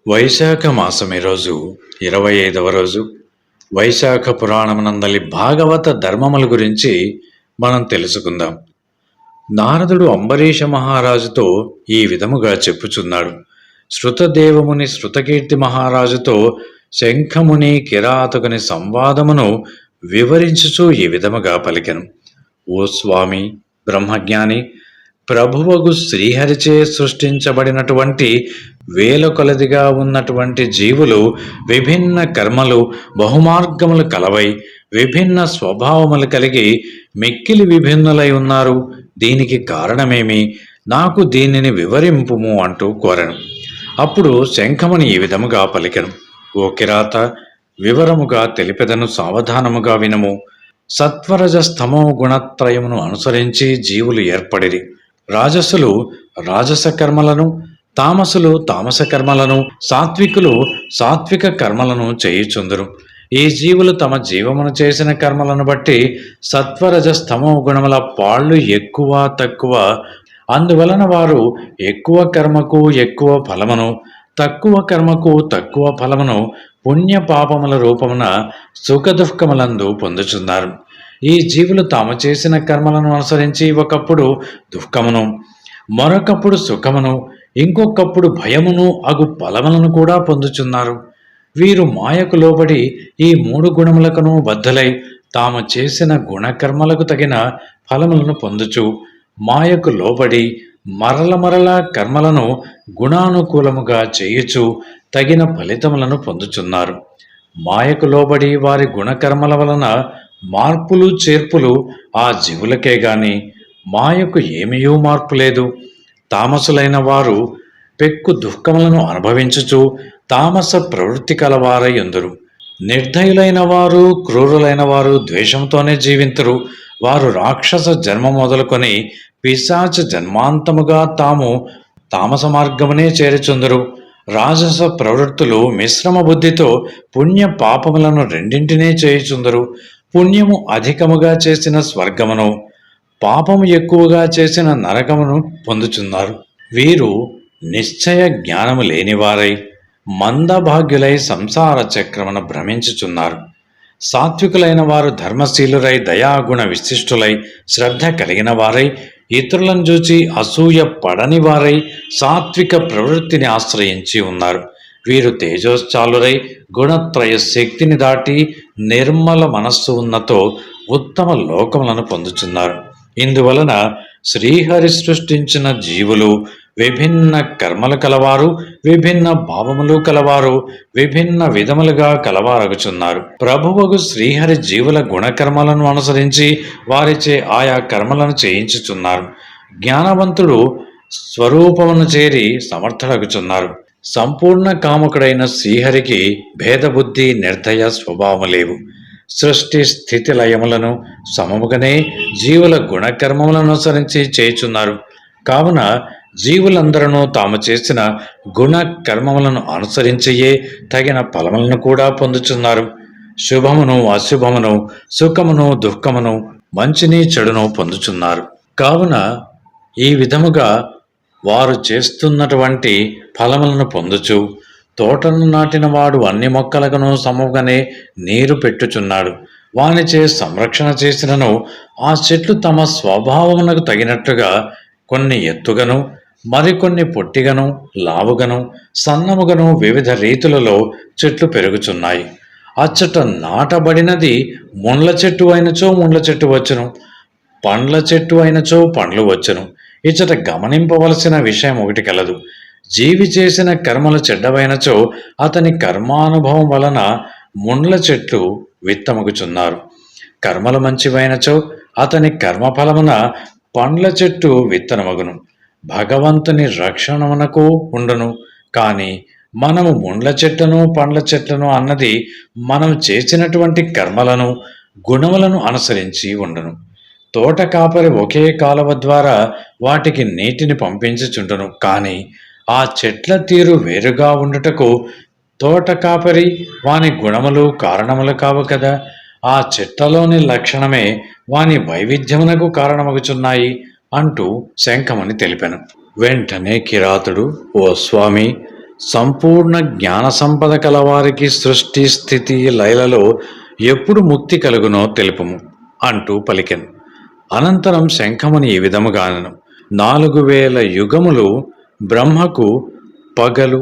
వైశాఖ మాసం ఈరోజు 25వ రోజు. వైశాఖ పురాణమునందలి భాగవత ధర్మముల గురించి మనం తెలుసుకుందాం. నారదుడు అంబరీష మహారాజుతో ఈ విధముగా చెప్పుచున్నాడు. శృతదేవముని శృతకీర్తి మహారాజుతో శంఖముని కిరాతకుని సంవాదమును వివరించుచూ ఈ విధముగా పలికెను. ఓ స్వామి బ్రహ్మజ్ఞాని, ప్రభువగు శ్రీహరిచే సృష్టించబడినటువంటి వేల కొలదిగా ఉన్నటువంటి జీవులు విభిన్న కర్మలు బహుమార్గములు కలవై విభిన్న స్వభావములు కలిగి మిక్కిలి విభిన్నులై ఉన్నారు. దీనికి కారణమేమి? నాకు దీనిని వివరింపుము అంటూ కోరెను. అప్పుడు శంఖముని ఈ విధముగా పలికెను. ఓ కిరాత, వివరముగా తెలిపెదను, సావధానముగా వినము. సత్వరజ స్తమో గుణత్రయమును అనుసరించి జీవులు ఏర్పడిరి. రాజసులు రాజస కర్మలను, తామసులు తామస కర్మలను, సాత్వికులు సాత్విక కర్మలను చేయుచుందురు. ఈ జీవులు తమ జీవమును చేసిన కర్మలను బట్టి సత్వరజ స్తమో గుణముల పాళ్ళు ఎక్కువ తక్కువ. అందువలన వారు ఎక్కువ కర్మకు ఎక్కువ ఫలమును, తక్కువ కర్మకు తక్కువ ఫలమును పుణ్య పాపముల రూపమున సుఖదుఃఖములందు పొందుచున్నారు. ఈ జీవులు తాము చేసిన కర్మలను అనుసరించి ఒకప్పుడు దుఃఖమును, మరొకప్పుడు సుఖమును, ఇంకొకప్పుడు భయమును అగు ఫలములను కూడా పొందుచున్నారు. వీరు మాయకు లోబడి ఈ మూడు గుణములకును బద్ధలై తాము చేసిన గుణకర్మలకు తగిన ఫలములను పొందుచు, మాయకు లోబడి మరల కర్మలను గుణానుకూలముగా చేయుచు తగిన ఫలితములను పొందుచున్నారు. మాయకు లోబడి వారి గుణకర్మల వలన మార్పులు చేర్పులు ఆ జీవులకే గాని మాయకు ఏమీయూ మార్పు లేదు. తామసులైన వారు పెక్కు దుఃఖములను అనుభవించుచు తామస ప్రవృత్తి కలవారై ఉందరు. నిర్దయులైన వారు, క్రూరులైన వారు ద్వేషంతోనే జీవింతురు. వారు రాక్షస జన్మ మొదలుకొని పిశాచ జన్మాంతముగా తాము తామస మార్గమునే చేరుచుందరు. రాజస ప్రవృత్తులు మిశ్రమ బుద్ధితో పుణ్య పాపములను రెండింటినే చేయుచుందరు. పుణ్యము అధికముగా చేసిన స్వర్గమును, పాపము ఎక్కువగా చేసిన నరకమును పొందుచున్నారు. వీరు నిశ్చయ జ్ఞానము లేనివారై మందభాగ్యులై సంసార చక్రమును భ్రమించుచున్నారు. సాత్వికులైన వారు ధర్మశీలురై దయాగుణ విశిష్టులై శ్రద్ధ కలిగిన వారై ఇతరులను చూచి అసూయ పడని వారై సాత్విక ప్రవృత్తిని ఆశ్రయించి ఉన్నారు. వీరు తేజోశ్చాలురై గుణత్రయ శక్తిని దాటి నిర్మల మనస్సు ఉన్నతో ఉత్తమ లోకములను పొందుతున్నారు. ఇందువలన శ్రీహరి సృష్టించిన జీవులు విభిన్న కర్మలు కలవారు, విభిన్న భావములు కలవారు, విభిన్న విధములుగా కలవారగుచున్నారు. ప్రభువగు శ్రీహరి జీవుల గుణకర్మలను అనుసరించి వారిచే ఆయా కర్మలను చేయించుచున్నారు. జ్ఞానవంతుడు స్వరూపమును చేరి సమర్థుడగుచున్నారు. సంపూర్ణ కాముకుడైన శ్రీహరికి భేదబుద్ధి నిర్దయ స్వభావము లేవు. సృష్టి స్థితి లయములను సమముగానే జీవుల గుణకర్మములను అనుసరించి చేయుచున్నారు. కావున జీవులందరూ తాము చేసిన గుణ కర్మములను అనుసరించయే తగిన ఫలములను కూడా పొందుచున్నారు. శుభమును అశుభమును, సుఖమును దుఃఖమును, మంచిని చెడును పొందుచున్నారు. కావున ఈ విధముగా వారు చేస్తున్నటువంటి ఫలములను పొందుచు తోటను నాటిన వాడు అన్ని మొక్కలకును సమముగానే నీరు పెట్టుచున్నాడు. వానిచే సంరక్షణ చేసినను ఆ చెట్లు తమ స్వభావమునకు తగినట్టుగా కొన్ని ఎత్తుగను, మరికొన్ని పొట్టిగను, లావుగను, సన్నముగను వివిధ రీతులలో చెట్లు పెరుగుచున్నాయి. అచ్చట నాటబడినది ముండ్ల చెట్టు అయినచో ముండ్ల చెట్టు వచ్చును, పండ్ల చెట్టు అయినచో పండ్లు వచ్చును. ఇచ్చట గమనింపవలసిన విషయం ఒకటి కలదు. జీవి చేసిన కర్మలు చెడ్డవైనచో అతని కర్మానుభవం వలన ముండ్ల చెట్లు విత్తమగుచున్నారు. కర్మలు మంచివైనచో అతని కర్మఫలమున పండ్ల చెట్టు విత్తనమగును. భగవంతుని రక్షణమునకు ఉండును. కానీ మనము ముండ్ల చెట్లను పండ్ల చెట్లను అన్నది మనం చేసినటువంటి కర్మలను గుణములను అనుసరించి ఉండును. తోట కాపరి ఒకే కాలువ ద్వారా వాటికి నీటిని పంపించుచుండును. కానీ ఆ చెట్ల తీరు వేరుగా ఉండుటకు తోట కాపరి వాని గుణములు కారణములు కావు కదా. ఆ చెట్లలోని లక్షణమే వాని వైవిధ్యమునకు కారణమగుచున్నాయి అంటూ శంఖముని తెలిపెను. వెంటనే కిరాతుడు, ఓ స్వామి, సంపూర్ణ జ్ఞాన సంపద కలవారికి సృష్టి స్థితి లయలలో ఎప్పుడు ముక్తి కలుగునో తెలుపుము అంటూ పలికెను. అనంతరం శంఖముని ఈ విధముగానెను. 4000 యుగములు బ్రహ్మకు పగలు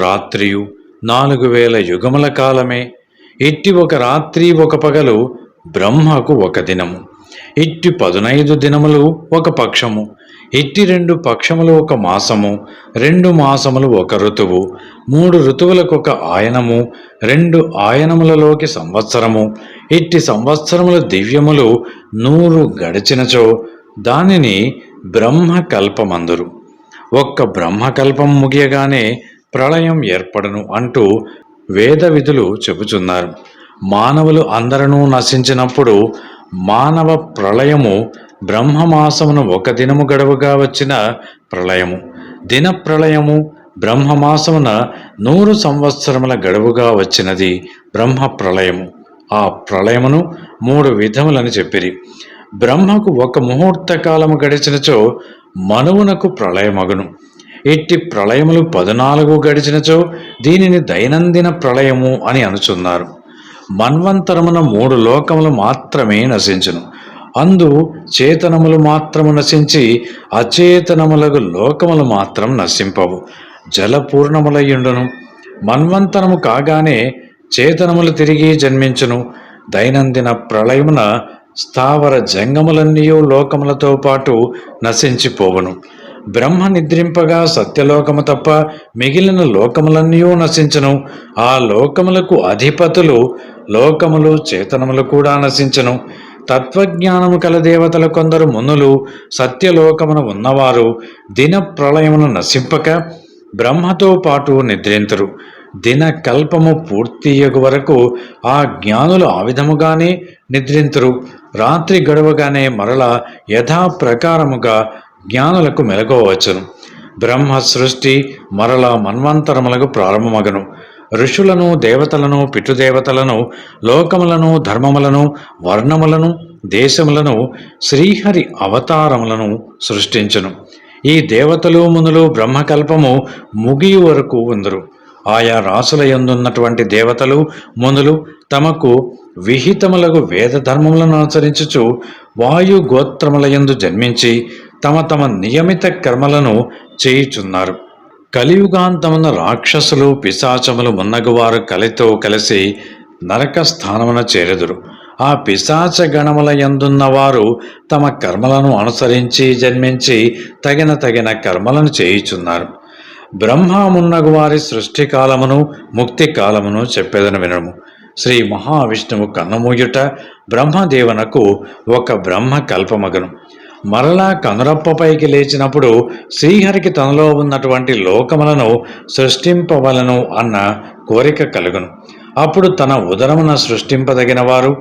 రాత్రియు 4000 యుగముల కాలమే. ఇట్టి ఒక రాత్రి ఒక పగలు బ్రహ్మకు ఒక దినము. ఇట్టి 15 దినములు ఒక పక్షము. ఇట్టి 2 పక్షములు ఒక మాసము. 2 మాసములు ఒక ఋతువు. 3 ఋతువులకు ఒక ఆయనము. 2 ఆయనములలోకి సంవత్సరము. ఇట్టి సంవత్సరముల దివ్యములు 100 గడిచినచో దానిని బ్రహ్మకల్పమందురు. ఒక్క బ్రహ్మకల్పం ముగియగానే ప్రళయం ఏర్పడను అంటూ వేద విధులు చెబుతున్నారు. మానవులు అందరూ నశించినప్పుడు మానవ ప్రళయము బ్రహ్మమాసమును ఒక దినము గడువుగా వచ్చిన ప్రళయము. దిన ప్రళయము బ్రహ్మమాసమున 100 సంవత్సరముల గడువుగా వచ్చినది బ్రహ్మ ప్రళయము. ఆ ప్రళయమును 3 విధములని చెప్పిరి. బ్రహ్మకు ఒక ముహూర్త కాలము గడిచినచో మనువునకు ప్రళయమగును. ఇట్టి ప్రళయములు 14 గడిచినచో దీనిని దైనందిన ప్రళయము అని అనుచున్నారు. మన్వంతరమున 3 లోకములు మాత్రమే నశించును. అందు చేతనములు మాత్రము నశించి అచేతనములకు లోకములు మాత్రం నశింపవు. జలపూర్ణములయ్యుండును. మన్వంతరము కాగానే చేతనములు తిరిగి జన్మించును. దైనందిన ప్రళయమున స్థావర జంగములన్నీ లోకములతో పాటు నశించిపోవును. బ్రహ్మ నిద్రింపగా సత్యలోకము తప్ప మిగిలిన లోకములన్నీ నశించును. ఆ లోకములకు అధిపతులు లోకములు చేతనములు కూడా నశించును. తత్వజ్ఞానము కల దేవతల కొందరు మునులు సత్యలోకమున ఉన్నవారు దిన ప్రళయమును నశింపక బ్రహ్మతో పాటు నిద్రింతురు. దిన కల్పము పూర్తియగు వరకు ఆ జ్ఞానులు ఆ విధముగానే నిద్రింతురు. రాత్రి గడవగానే మరల యథాప్రకారముగా జ్ఞానులకు మెలకువవచ్చును. బ్రహ్మ సృష్టి మరల మన్వంతరములకు ప్రారంభమగను. ఋషులను దేవతలను పితృదేవతలను లోకములను ధర్మములను వర్ణములను దేశములను శ్రీహరి అవతారములను సృష్టించును. ఈ దేవతలు మునులు బ్రహ్మకల్పము ముగియు వరకు ఉందరు. ఆయా రాసుల యందున్నటువంటి దేవతలు మునులు తమకు విహితములకు వేద ధర్మములను అనుసరించుచు వాయు గోత్రముల యందు జన్మించి తమ తమ నియమిత కర్మలను చేయుచున్నారు. కలియుగాంతమున రాక్షసులు పిశాచములు మున్నగువారు కలితో కలిసి నరక స్థానమున చేరెదురు. ఆ పిశాచ గణముల యందున్న వారు తమ కర్మలను అనుసరించి జన్మించి తగిన కర్మలను చేయుచున్నారు. బ్రహ్మమున్నగు వారి సృష్టి కాలమును ముక్తి కాలమును చెప్పేదని వినము. శ్రీ మహావిష్ణువు కన్నుమూయుట బ్రహ్మదేవునకు ఒక బ్రహ్మ కల్పమగను. మరలా కనురప్పపైకి లేచినప్పుడు శ్రీహరికి తనలో ఉన్నటువంటి లోకములను సృష్టింపవలను అన్న కోరిక కలుగును. అప్పుడు తన ఉదరమున సృష్టింపదగిన వారు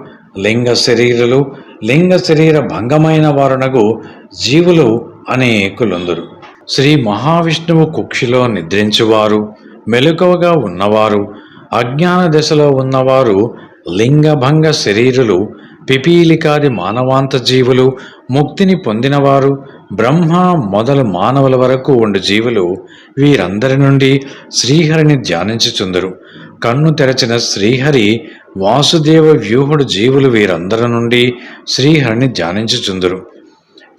లింగ శరీరులు, లింగ శరీర భంగమైన వారునకు జీవులు అనేకులుందురు. శ్రీ మహావిష్ణువు కుక్షిలో నిద్రించువారు, మెలకువగా ఉన్నవారు, అజ్ఞాన దశలో ఉన్నవారు, లింగభంగ శరీరులు, పిపీలికాది మానవాంత జీవులు, ముక్తిని పొందినవారు, బ్రహ్మ మొదలు మానవుల వరకు ఉండు జీవులు వీరందరి నుండి శ్రీహరిని ధ్యానించుచుందరు. కన్ను తెరచిన శ్రీహరి వాసుదేవ వ్యూహుడు జీవులు వీరందరి నుండి శ్రీహరిని ధ్యానించుచుందరు.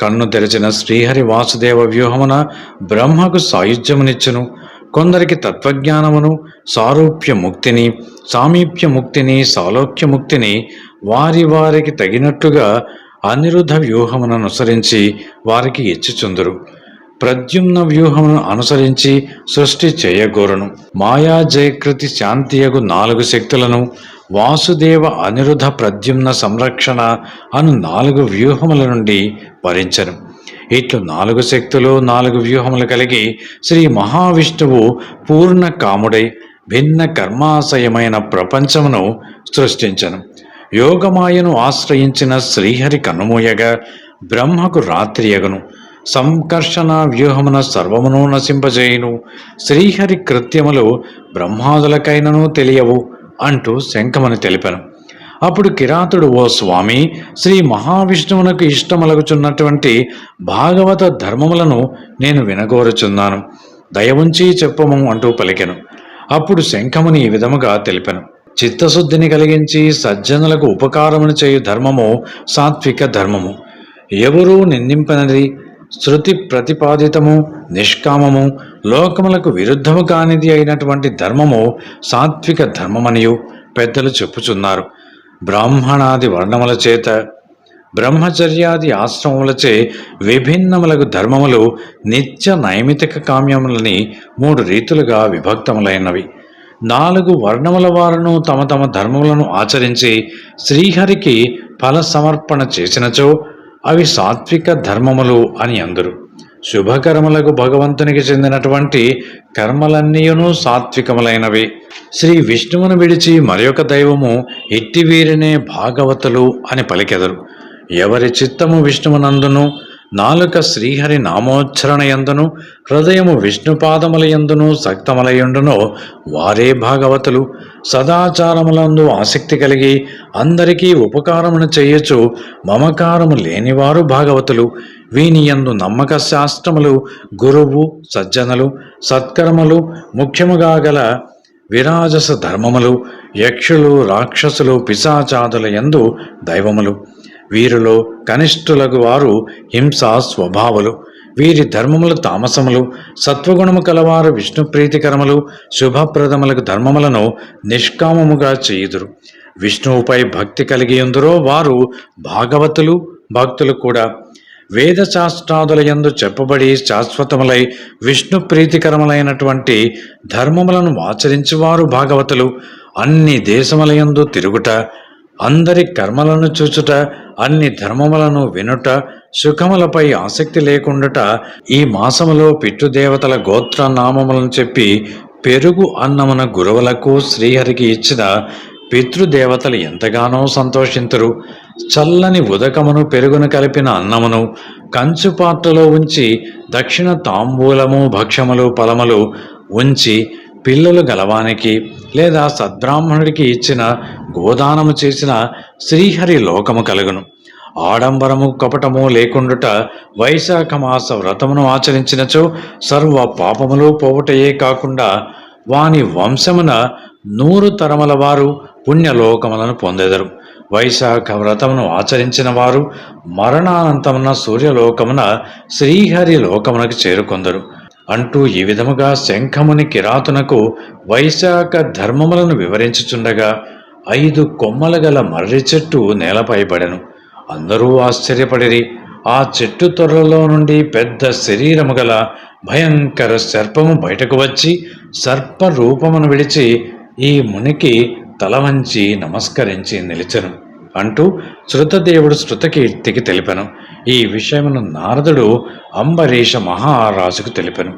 కన్ను తెరచిన శ్రీహరి వాసుదేవ వ్యూహమున బ్రహ్మకు సాయుధ్యమునిచ్చును. కొందరికి తత్వజ్ఞానమును, సారూప్య ముక్తిని, సామీప్య ముక్తిని, సాలోక్య ముక్తిని వారి వారికి తగినట్టుగా అనిరుద్ధ వ్యూహమును అనుసరించి వారికి ఇచ్చుచుందురు. ప్రద్యుమ్న వ్యూహమును అనుసరించి సృష్టి చేయగోరును. మాయా జయకృతి శాంతియగు 4 శక్తులను వాసుదేవ అనిరుద్ధ ప్రద్యుమ్న సంరక్షణ అను 4 వ్యూహముల నుండి వరించను. ఇట్లు 4 శక్తులు 4 వ్యూహములు కలిగి శ్రీ మహావిష్ణువు పూర్ణ కాముడై భిన్న కర్మాశయమైన ప్రపంచమును సృష్టించను. యోగమాయను ఆశ్రయించిన శ్రీహరి కన్నుమూయగా బ్రహ్మకు రాత్రియగును. సంకర్షణ వ్యూహమున సర్వమును నశింపజేయును. శ్రీహరి కృత్యములు బ్రహ్మాదులకైనను తెలియవు అంటూ శంఖమని తెలిపాను. అప్పుడు కిరాతుడు, ఓ స్వామి, శ్రీ మహావిష్ణువునకు ఇష్టమలగుచున్నటువంటి భాగవత ధర్మములను నేను వినగోరుచున్నాను. దయవుంచి చెప్పము అంటూ పలికెను. అప్పుడు శంఖముని ఈ విధముగా తెలిపెను. చిత్తశుద్ధిని కలిగించి సజ్జనులకు ఉపకారమును చేయు ధర్మము సాత్విక ధర్మము. ఎవరూ నిందింపనది, శృతి ప్రతిపాదితము, నిష్కామము, లోకములకు విరుద్ధము కానిది అయినటువంటి ధర్మము సాత్విక ధర్మమనియు పెద్దలు చెప్పుచున్నారు. బ్రాహ్మణాది వర్ణముల చేత బ్రహ్మచర్యాది ఆశ్రమములచే విభిన్నములకు ధర్మములు నిత్య నైమితిక కామ్యములని 3 రీతులుగా విభక్తములైనవి. 4 వర్ణముల వారును తమ తమ ధర్మములను ఆచరించి శ్రీహరికి ఫల సమర్పణ చేసినచో అవి సాత్విక ధర్మములు అని అందరు. శుభకర్మలకు భగవంతునికి చెందినటువంటి కర్మలన్నీయును సాత్వికములైనవి. శ్రీ విష్ణువును విడిచి మరొక దైవము ఎట్టి వీరినే భాగవతులు అని పలికెదరు. ఎవరి చిత్తము విష్ణువునందును, నాలుక శ్రీహరి నామోచ్చరణ యందును, హృదయము విష్ణుపాదముల యందును సక్తములయుండునో వారే భాగవతులు. సదాచారములందు ఆసక్తి కలిగి అందరికీ ఉపకారమును చేయొచ్చు మమకారము లేనివారు భాగవతులు. వీనియందు నమ్మక శాస్త్రములు, గురువు, సజ్జనులు, సత్కర్మలు, ముఖ్యముగా గల విరాజస ధర్మములు, యక్షులు, రాక్షసులు, పిశాచాదుల యందు దైవములు. వీరిలో కనిష్ఠులకు వారు హింసా స్వభావులు. వీరి ధర్మములు తామసములు. సత్వగుణము కలవారు విష్ణు ప్రీతికరములు, శుభప్రదములకు ధర్మములను నిష్కామముగా చేయుదురు. విష్ణువుపై భక్తి కలిగి ఉందరో వారు భాగవతులు, భక్తులు కూడా. వేదశాస్త్రాదుల యందు చెప్పబడి శాశ్వతములై విష్ణు ప్రీతికరములైనటువంటి ధర్మములను ఆచరించువారు భాగవతులు. అన్ని దేశములయందు తిరుగుట, అందరి కర్మలను చూచుట, అన్ని ధర్మములను వినుట, సుఖములపై ఆసక్తి లేకుండుట, ఈ మాసములో పితృదేవతల గోత్ర నామములను చెప్పి పెరుగు అన్నమున గురువులకు శ్రీహరికి ఇచ్చిన పితృదేవతలు ఎంతగానో సంతోషింతురు. చల్లని ఉదకమును పెరుగును కలిపిన అన్నమును కంచు పాత్రలో ఉంచి దక్షిణ తాంబూలము, భక్ష్యములు, ఫలములు ఉంచి పిల్లలు గలవానికి లేదా సద్బ్రాహ్మణుడికి ఇచ్చిన గోదానము చేసిన శ్రీహరి లోకము కలుగును. ఆడంబరము కపటము లేకుండుట, వైశాఖ మాస వ్రతమును ఆచరించినచో సర్వ పాపములు పోవుటయే కాకుండా వాని వంశమున 100 తరముల వారు పుణ్యలోకములను పొందెదరు. వైశాఖ వ్రతమును ఆచరించిన వారు మరణానంతమున సూర్యలోకమున శ్రీహరి లోకమునకు చేరుకొందరు అంటూ ఈ విధముగా శంఖముని కిరాతునకు వైశాఖ ధర్మములను వివరించుచుండగా 5 కొమ్మల గల మర్రి చెట్టు నేలపై పడెను. అందరూ ఆశ్చర్యపడిరి. ఆ చెట్టు తొర్రలో నుండి పెద్ద శరీరము గల భయంకర సర్పము బయటకు వచ్చి సర్ప రూపమును విడిచి ఈ మునికి తల వంచి నమస్కరించి నిలిచెను అంటూ శృతదేవుడు శృతకీర్తికి తెలిపెను. ఈ విషయమును నారదుడు అంబరీష మహారాజుకు తెలిపెను.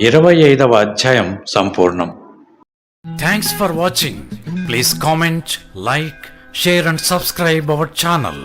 25వ అధ్యాయం సంపూర్ణం. Thanks for watching. Please comment, like, share and subscribe our channel.